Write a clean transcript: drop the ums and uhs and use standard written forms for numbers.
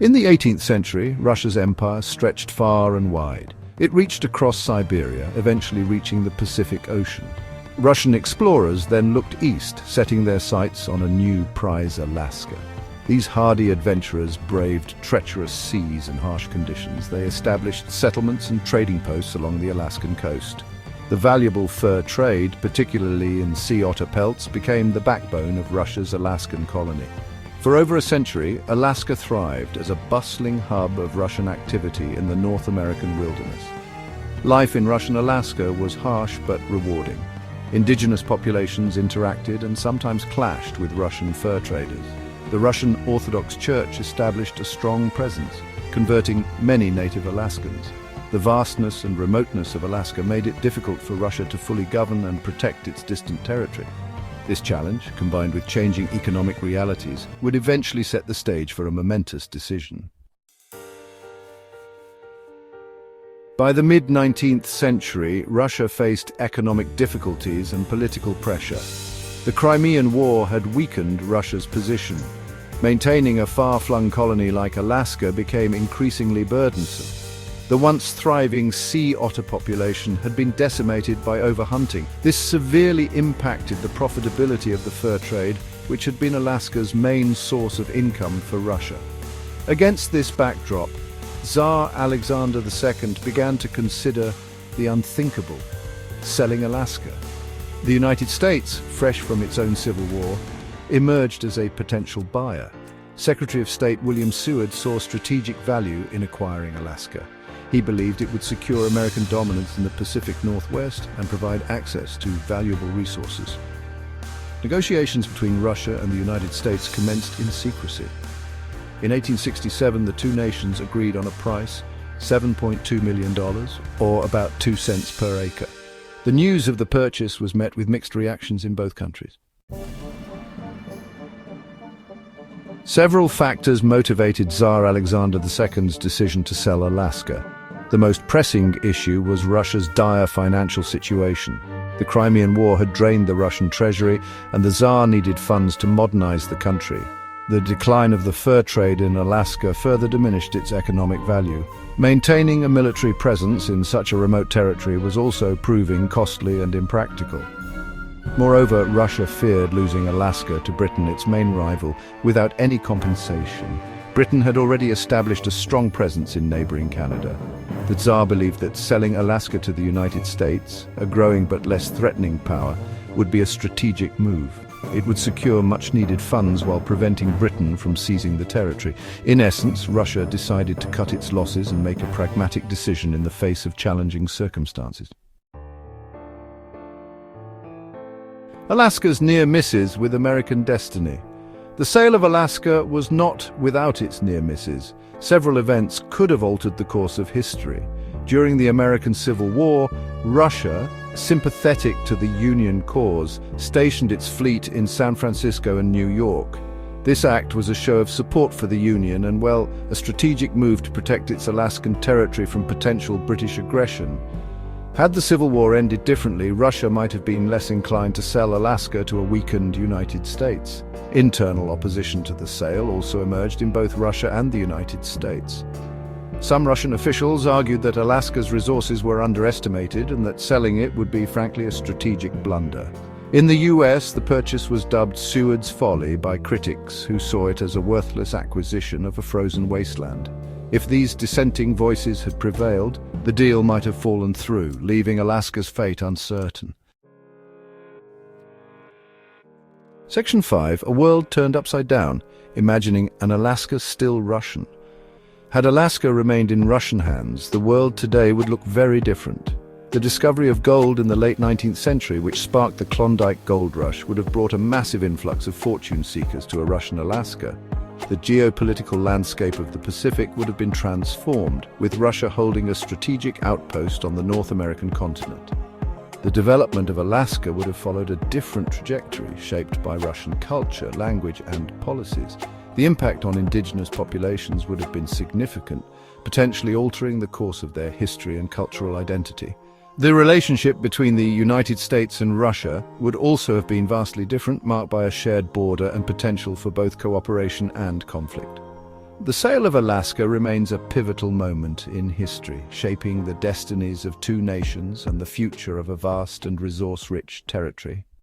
In the 18th century, Russia's empire stretched far and wide. It reached across Siberia, eventually reaching the Pacific Ocean. Russian explorers then looked east, setting their sights on a new prize, Alaska. These hardy adventurers braved treacherous seas and harsh conditions. They established settlements and trading posts along the Alaskan coast. The valuable fur trade, particularly in sea otter pelts, became the backbone of Russia's Alaskan colony. For over a century, Alaska thrived as a bustling hub of Russian activity in the North American wilderness. Life in Russian Alaska was harsh but rewarding. Indigenous populations interacted and sometimes clashed with Russian fur traders. The Russian Orthodox Church established a strong presence, converting many native Alaskans. The vastness and remoteness of Alaska made it difficult for Russia to fully govern and protect its distant territory. This challenge, combined with changing economic realities, would eventually set the stage for a momentous decision. By the mid-19th century, Russia faced economic difficulties and political pressure. The Crimean War had weakened Russia's position. Maintaining a far-flung colony like Alaska became increasingly burdensome. The once thriving sea otter population had been decimated by overhunting. This severely impacted the profitability of the fur trade, which had been Alaska's main source of income for Russia. Against this backdrop, Tsar Alexander II began to consider the unthinkable: selling Alaska. The United States, fresh from its own civil war, emerged as a potential buyer. Secretary of State William Seward saw strategic value in acquiring Alaska. He believed it would secure American dominance in the Pacific Northwest and provide access to valuable resources. Negotiations between Russia and the United States commenced in secrecy. In 1867, the two nations agreed on a price, $7.2 million, or about 2 cents per acre. The news of the purchase was met with mixed reactions in both countries. Several factors motivated Tsar Alexander II's decision to sell Alaska. The most pressing issue was Russia's dire financial situation. The Crimean War had drained the Russian treasury, and the Tsar needed funds to modernize the country. The decline of the fur trade in Alaska further diminished its economic value. Maintaining a military presence in such a remote territory was also proving costly and impractical. Moreover, Russia feared losing Alaska to Britain, its main rival, without any compensation. Britain had already established a strong presence in neighboring Canada. The Tsar believed that selling Alaska to the United States, a growing but less threatening power, would be a strategic move. It would secure much-needed funds while preventing Britain from seizing the territory. In essence, Russia decided to cut its losses and make a pragmatic decision in the face of challenging circumstances. Alaska's near misses with American destiny. The sale of Alaska was not without its near misses. Several events could have altered the course of history. During the American Civil War, Russia, sympathetic to the Union cause, stationed its fleet in San Francisco and New York. This act was a show of support for the Union and, well, a strategic move to protect its Alaskan territory from potential British aggression. Had the Civil War ended differently, Russia might have been less inclined to sell Alaska to a weakened United States. Internal opposition to the sale also emerged in both Russia and the United States. Some Russian officials argued that Alaska's resources were underestimated and that selling it would be, frankly, a strategic blunder. In the US, the purchase was dubbed Seward's folly by critics who saw it as a worthless acquisition of a frozen wasteland. If these dissenting voices had prevailed, the deal might have fallen through, leaving Alaska's fate uncertain. Section 5, a world turned upside down, imagining an Alaska still Russian. Had Alaska remained in Russian hands, the world today would look very different. The discovery of gold in the late 19th century, which sparked the Klondike gold rush, would have brought a massive influx of fortune seekers to a Russian Alaska. The geopolitical landscape of the Pacific would have been transformed, with Russia holding a strategic outpost on the North American continent. The development of Alaska would have followed a different trajectory, shaped by Russian culture, language, and policies. The impact on indigenous populations would have been significant, potentially altering the course of their history and cultural identity. The relationship between the United States and Russia would also have been vastly different, marked by a shared border and potential for both cooperation and conflict. The sale of Alaska remains a pivotal moment in history, shaping the destinies of two nations and the future of a vast and resource-rich territory.